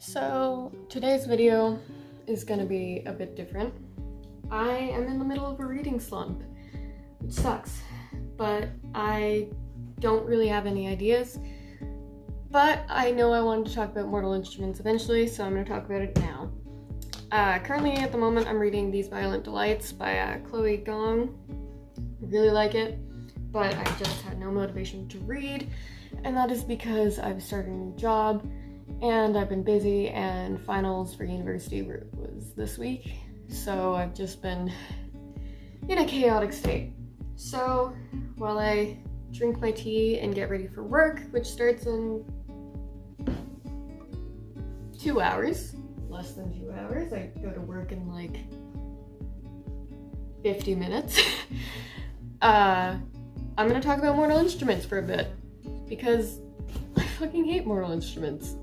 So today's video is gonna be a bit different. I am in the middle of a reading slump, which sucks, but I don't really have any ideas. But I know I wanted to talk about Mortal Instruments eventually, so I'm gonna talk about it now. Currently at the moment I'm reading These Violent Delights by Chloe Gong. I really like it, but I just had no motivation to read, and that is because I've started a new job and I've been busy, and finals for university was this week, so I've just been in a chaotic state. So while I drink my tea and get ready for work, which starts in 2 hours, less than 2 hours, I go to work in like 50 minutes, I'm gonna talk about Mortal Instruments for a bit, because I fucking hate Mortal Instruments.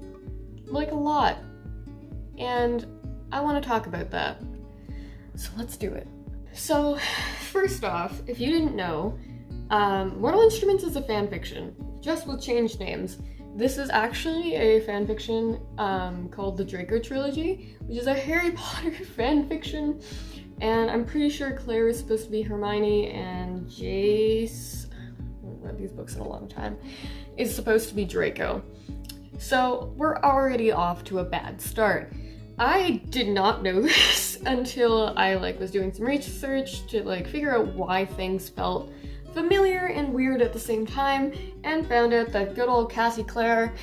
Like a lot. And I want to talk about that. So let's do it. So first off, if you didn't know, Mortal Instruments is a fanfiction, just with changed names. This is actually a fanfiction called the Draco Trilogy, which is a Harry Potter fanfiction. And I'm pretty sure Claire is supposed to be Hermione, and Jace, I haven't read these books in a long time, is supposed to be Draco. So we're already off to a bad start. I did not know this until I was doing some research to figure out why things felt familiar and weird at the same time, and found out that good old Cassie Clare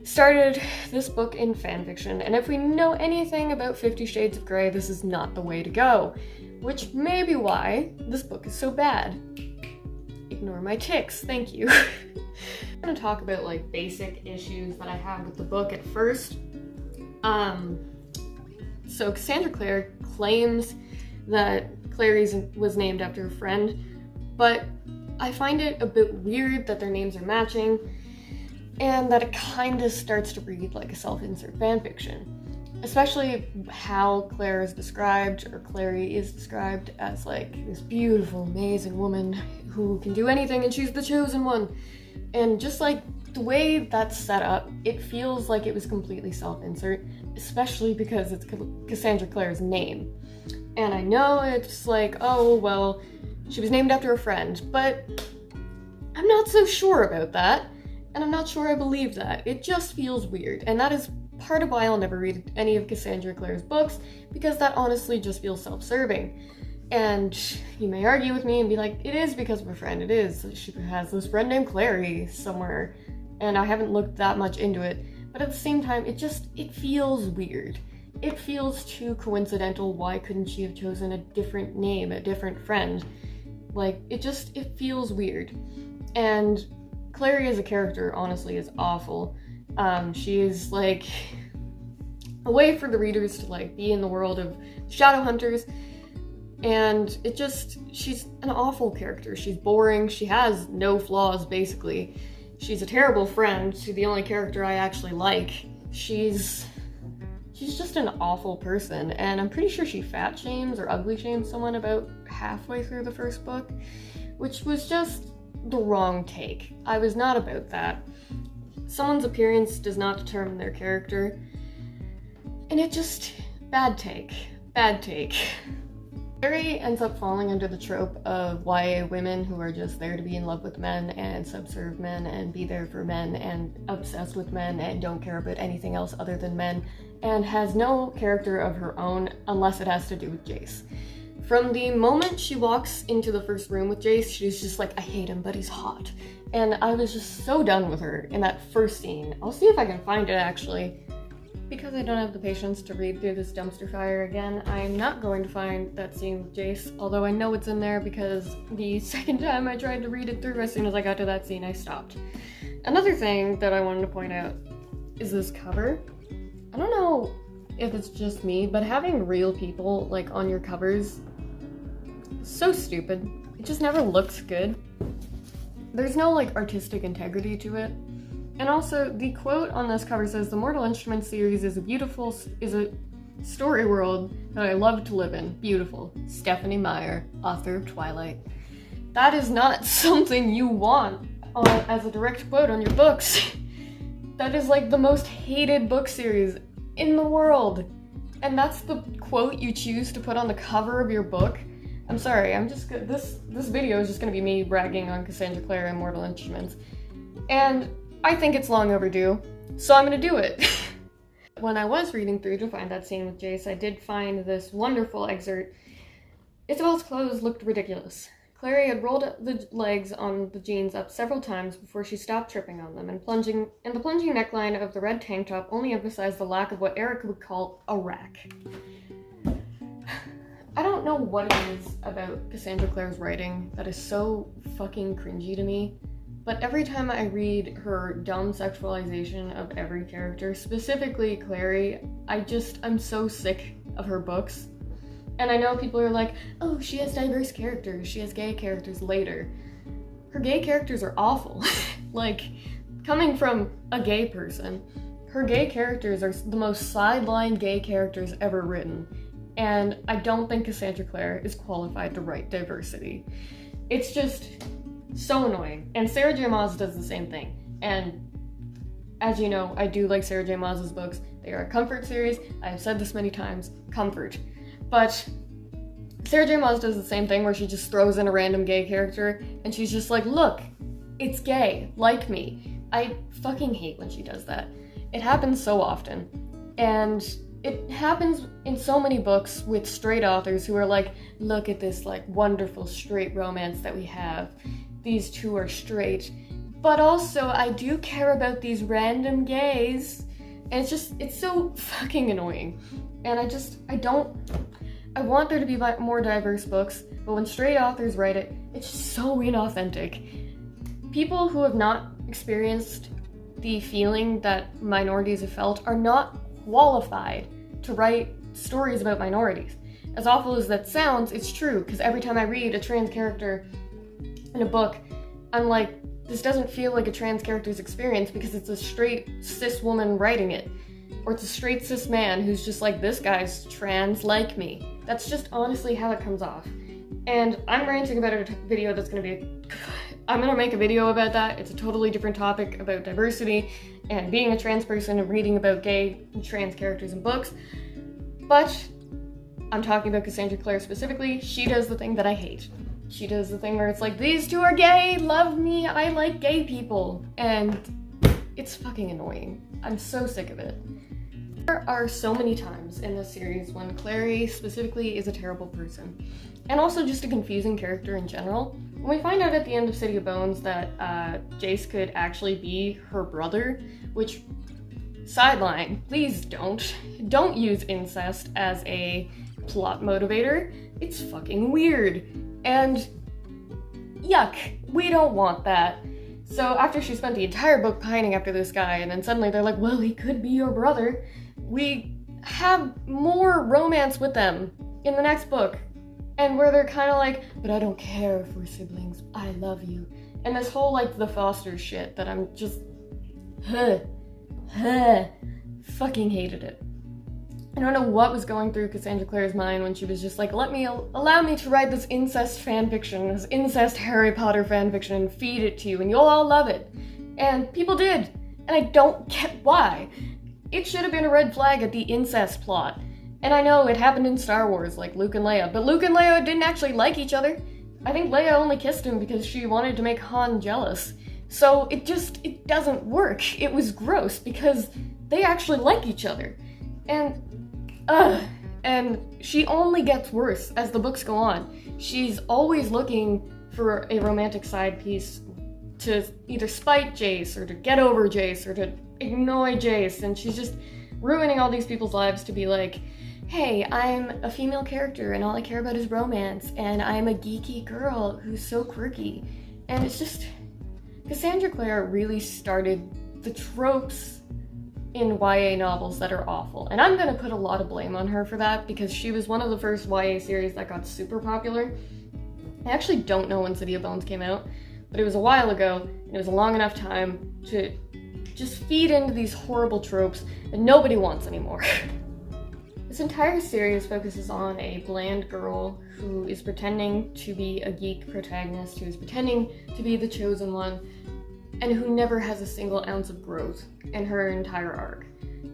started this book in fanfiction. And if we know anything about 50 Shades of Grey, this is not the way to go, which may be why this book is so bad. Ignore my tics, thank you. I'm gonna talk about basic issues that I have with the book at first. So Cassandra Clare claims that Clarice was named after a friend, but I find it a bit weird that their names are matching, and that it kind of starts to read like a self-insert fanfiction. Especially how Claire is described, or Clary is described as this beautiful, amazing woman who can do anything and she's the chosen one. And just the way that's set up, it feels like it was completely self-insert, especially because it's Cassandra Clare's name. And I know it's oh, well, she was named after a friend, but I'm not so sure about that, and I'm not sure I believe that. It just feels weird, and that is part of why I'll never read any of Cassandra Clare's books, because that honestly just feels self-serving. And you may argue with me and be like, it is because of a friend, it is. She has this friend named Clary somewhere, and I haven't looked that much into it, but at the same time, it feels weird. It feels too coincidental. Why couldn't she have chosen a different name, a different friend? It feels weird. And Clary as a character, honestly, is awful. She is a way for the readers to be in the world of Shadowhunters, and she's an awful character. She's boring, she has no flaws, basically. She's a terrible friend to the only character I actually like. She's just an awful person, and I'm pretty sure she fat shames or ugly shames someone about halfway through the first book, which was just the wrong take. I was not about that. Someone's appearance does not determine their character, and bad take. Harry ends up falling under the trope of YA women who are just there to be in love with men and subserve men and be there for men and obsessed with men and don't care about anything else other than men, and has no character of her own unless it has to do with Jace. From the moment she walks into the first room with Jace, she's just I hate him, but he's hot. And I was just so done with her in that first scene. I'll see if I can find it, actually. Because I don't have the patience to read through this dumpster fire again, I'm not going to find that scene with Jace, although I know it's in there because the second time I tried to read it through, as soon as I got to that scene, I stopped. Another thing that I wanted to point out is this cover. I don't know if it's just me, but having real people on your covers, so stupid. It just never looks good. There's no artistic integrity to it. And also, the quote on this cover says, "The Mortal Instruments series is a story world that I love to live in. Beautiful. Stephanie Meyer, author of Twilight." That is not something you want as a direct quote on your books. That is the most hated book series in the world. And that's the quote you choose to put on the cover of your book. I'm sorry, this video is just gonna be me bragging on Cassandra Clare and Mortal Instruments. And I think it's long overdue, so I'm gonna do it. When I was reading through to find that scene with Jace, I did find this wonderful excerpt. Isabel's clothes looked ridiculous. Clary had rolled the legs on the jeans up several times before she stopped tripping on them, and the plunging neckline of the red tank top only emphasized the lack of what Eric would call a rack. I don't know what it is about Cassandra Clare's writing that is so fucking cringy to me, but every time I read her dumb sexualization of every character, specifically Clary, I'm so sick of her books. And I know people are like, oh, she has diverse characters, she has gay characters later. Her gay characters are awful. Like, coming from a gay person, her gay characters are the most sidelined gay characters ever written. And I don't think Cassandra Clare is qualified to write diversity. It's just so annoying. And Sarah J. Maas does the same thing. And as you know, I do like Sarah J. Maas's books. They are a comfort series. I have said this many times, comfort. But Sarah J. Maas does the same thing where she just throws in a random gay character and she's just like, look, it's gay, like me. I fucking hate when she does that. It happens so often. And it happens in so many books with straight authors who are like, look at this like wonderful straight romance that we have. These two are straight. But also, I do care about these random gays. And it's so fucking annoying. And I want there to be more diverse books, but when straight authors write it, it's just so inauthentic. People who have not experienced the feeling that minorities have felt are not qualified to write stories about minorities. As awful as that sounds, it's true, because every time I read a trans character in a book, I'm like, this doesn't feel like a trans character's experience because it's a straight cis woman writing it. Or it's a straight cis man who's just like, this guy's trans like me. That's just honestly how it comes off. And I'm ranting about a video that's I'm gonna make a video about that. It's a totally different topic about diversity and being a trans person and reading about gay and trans characters in books. But I'm talking about Cassandra Clare specifically. She does the thing that I hate. She does the thing where it's like, these two are gay, love me, I like gay people. And it's fucking annoying. I'm so sick of it. There are so many times in this series when Clary specifically is a terrible person. And also just a confusing character in general. When we find out at the end of City of Bones that Jace could actually be her brother, which, sideline, please don't use incest as a plot motivator. It's fucking weird. And yuck, we don't want that. So after she spent the entire book pining after this guy, and then suddenly they're like, well, he could be your brother, we have more romance with them in the next book. And where they're kind of like, but I don't care if we're siblings, I love you. And this whole, like, the Foster shit that I'm just, fucking hated it. I don't know what was going through Cassandra Clare's mind when she was just like, allow me to write this incest fanfiction, this incest Harry Potter fanfiction, and feed it to you, and you'll all love it. And people did, and I don't get why. It should have been a red flag at the incest plot. And I know it happened in Star Wars, like Luke and Leia, but Luke and Leia didn't actually like each other. I think Leia only kissed him because she wanted to make Han jealous. So it doesn't work. It was gross because they actually like each other. And she only gets worse as the books go on. She's always looking for a romantic side piece to either spite Jace or to get over Jace or to annoy Jace, and she's just ruining all these people's lives to be like, hey, I'm a female character and all I care about is romance, and I'm a geeky girl who's so quirky. And it's just, Cassandra Clare really started the tropes in YA novels that are awful. And I'm gonna put a lot of blame on her for that because she was one of the first YA series that got super popular. I actually don't know when City of Bones came out, but it was a while ago, and it was a long enough time to just feed into these horrible tropes that nobody wants anymore. This entire series focuses on a bland girl who is pretending to be a geek protagonist, who is pretending to be the chosen one, and who never has a single ounce of growth in her entire arc.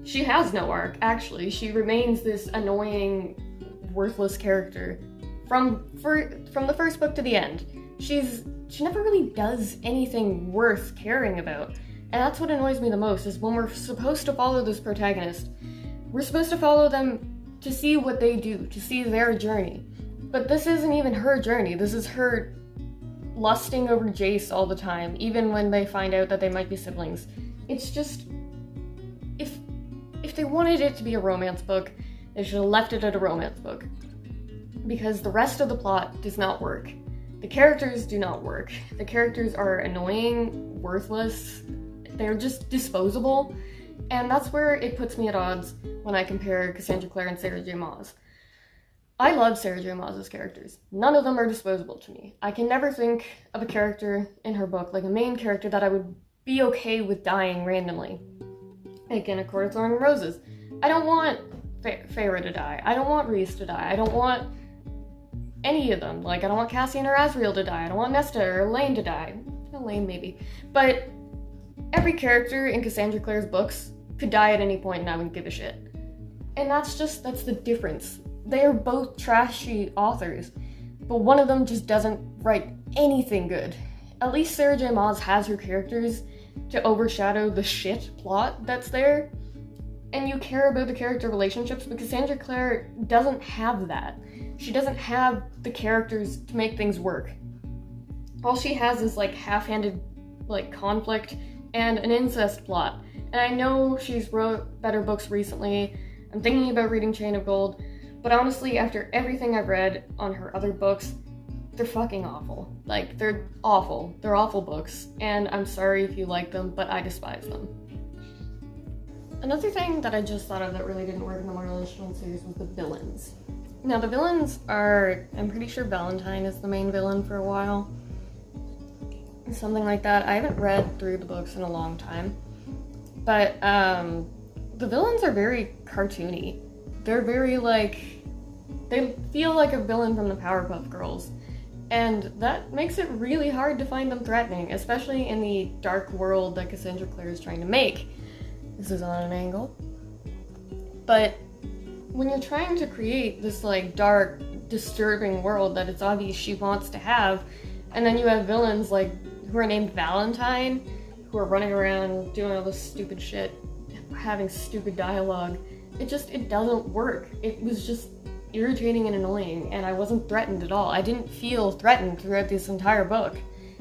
She has no arc, actually. She remains this annoying, worthless character from the first book to the end. She never really does anything worth caring about. And that's what annoys me the most, is when we're supposed to follow this protagonist, we're supposed to follow them to see what they do, to see their journey. But this isn't even her journey. This is her lusting over Jace all the time, even when they find out that they might be siblings. It's just, if they wanted it to be a romance book, they should have left it at a romance book. Because the rest of the plot does not work. The characters do not work. The characters are annoying, worthless, they're just disposable, and that's where it puts me at odds when I compare Cassandra Clare and Sarah J. Maas. I love Sarah J. Maas's characters. None of them are disposable to me. I can never think of a character in her book, like a main character, that I would be okay with dying randomly. Like in A Court of Thorns and Roses. I don't want Feyre to die. I don't want Rhys to die. I don't want any of them. Like, I don't want Cassian or Asriel to die. I don't want Nesta or Elaine to die. Elaine, maybe. But every character in Cassandra Clare's books could die at any point and I wouldn't give a shit. And that's the difference. They are both trashy authors, but one of them just doesn't write anything good. At least Sarah J. Maas has her characters to overshadow the shit plot that's there, and you care about the character relationships, but Cassandra Clare doesn't have that. She doesn't have the characters to make things work. All she has is like half-handed like conflict and an incest plot. And I know she's wrote better books recently. I'm thinking about reading Chain of Gold, but honestly, after everything I've read on her other books, they're fucking awful. Like, they're awful. They're awful books, and I'm sorry if you like them, but I despise them. Another thing that I just thought of that really didn't work in the Mortal Instruments series was the villains. Now, the villains are, I'm pretty sure Valentine is the main villain for a while. Something like that. I haven't read through the books in a long time. But, the villains are very cartoony. They're very, they feel like a villain from the Powerpuff Girls. And that makes it really hard to find them threatening, especially in the dark world that Cassandra Clare is trying to make. This is on an angle. But when you're trying to create this, dark, disturbing world that it's obvious she wants to have, and then you have villains, who are named Valentine, who are running around doing all this stupid shit, having stupid dialogue, it doesn't work. It was just irritating and annoying, and I wasn't threatened at all. I didn't feel threatened throughout this entire book,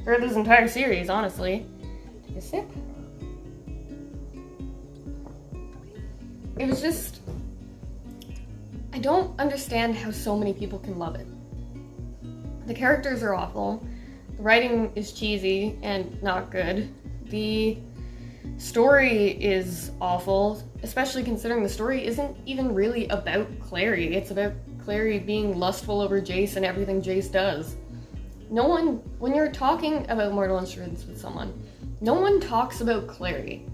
or this entire series, honestly. Take a sip. It was just, I don't understand how so many people can love it. The characters are awful, the writing is cheesy and not good, the story is awful, especially considering the story isn't even really about Clary. It's about Clary being lustful over Jace and everything Jace does. When you're talking about Mortal Instruments with someone, no one talks about Clary,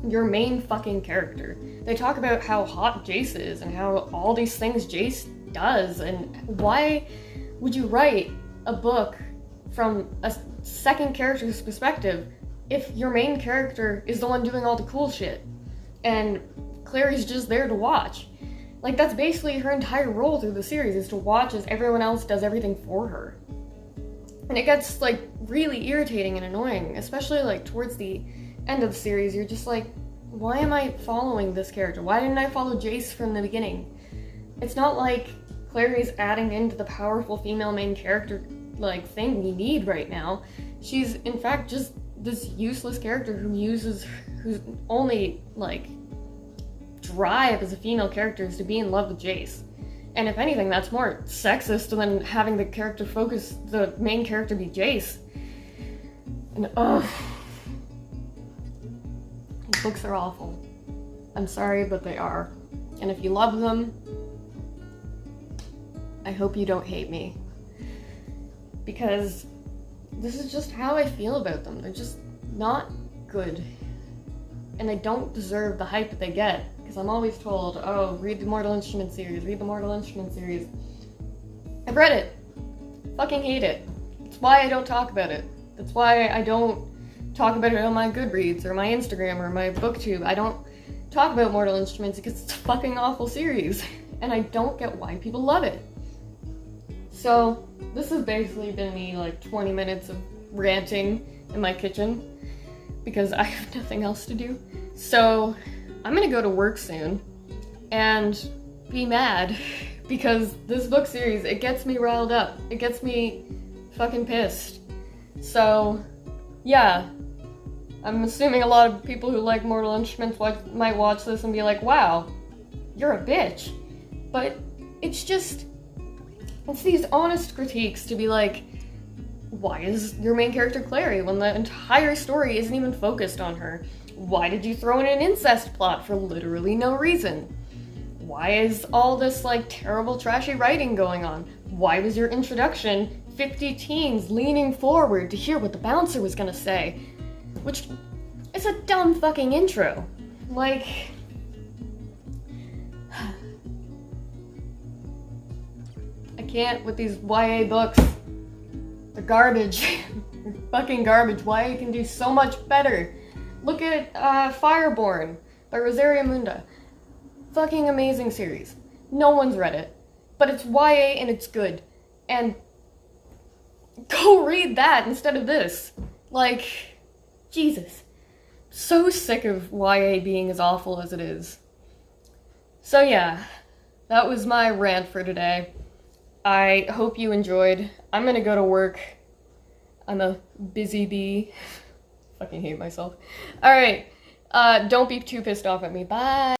your main fucking character. They talk about how hot Jace is and how all these things Jace does, and why would you write a book from a second character's perspective if your main character is the one doing all the cool shit and Clary's just there to watch? That's basically her entire role through the series, is to watch as everyone else does everything for her. And it gets really irritating and annoying, especially towards the end of the series. You're just why am I following this character? Why didn't I follow Jace from the beginning? It's not like Clary's adding into the powerful female main character thing we need right now. She's in fact just this useless character whose only drive as a female character is to be in love with Jace. And if anything, that's more sexist than having the main character be Jace. And these books are awful. I'm sorry, but they are. And if you love them, I hope you don't hate me. Because this is just how I feel about them. They're just not good. And they don't deserve the hype that they get. Because I'm always told, oh, read the Mortal Instruments series, read the Mortal Instruments series. I've read it. Fucking hate it. That's why I don't talk about it. That's why I don't talk about it on my Goodreads or my Instagram or my BookTube. I don't talk about Mortal Instruments because it's a fucking awful series, and I don't get why people love it. So, this has basically been me like 20 minutes of ranting in my kitchen because I have nothing else to do. So, I'm gonna go to work soon and be mad because this book series, it gets me riled up. It gets me fucking pissed. So, yeah. I'm assuming a lot of people who like Mortal Instruments might watch this and be like, wow, you're a bitch. But it's these honest critiques to be like, why is your main character Clary when the entire story isn't even focused on her? Why did you throw in an incest plot for literally no reason? Why is all this like terrible trashy writing going on? Why was your introduction 50 teens leaning forward to hear what the bouncer was gonna say? Which is a dumb fucking intro. Like, I can't with these YA books. They're garbage. They're fucking garbage. YA can do so much better. Look at Fireborn by Rosaria Munda. Fucking amazing series. No one's read it, but it's YA and it's good. And go read that instead of this. Like, Jesus. So sick of YA being as awful as it is. So yeah, that was my rant for today. I hope you enjoyed. I'm gonna go to work. I'm a busy bee. Fucking hate myself. Alright, don't be too pissed off at me. Bye!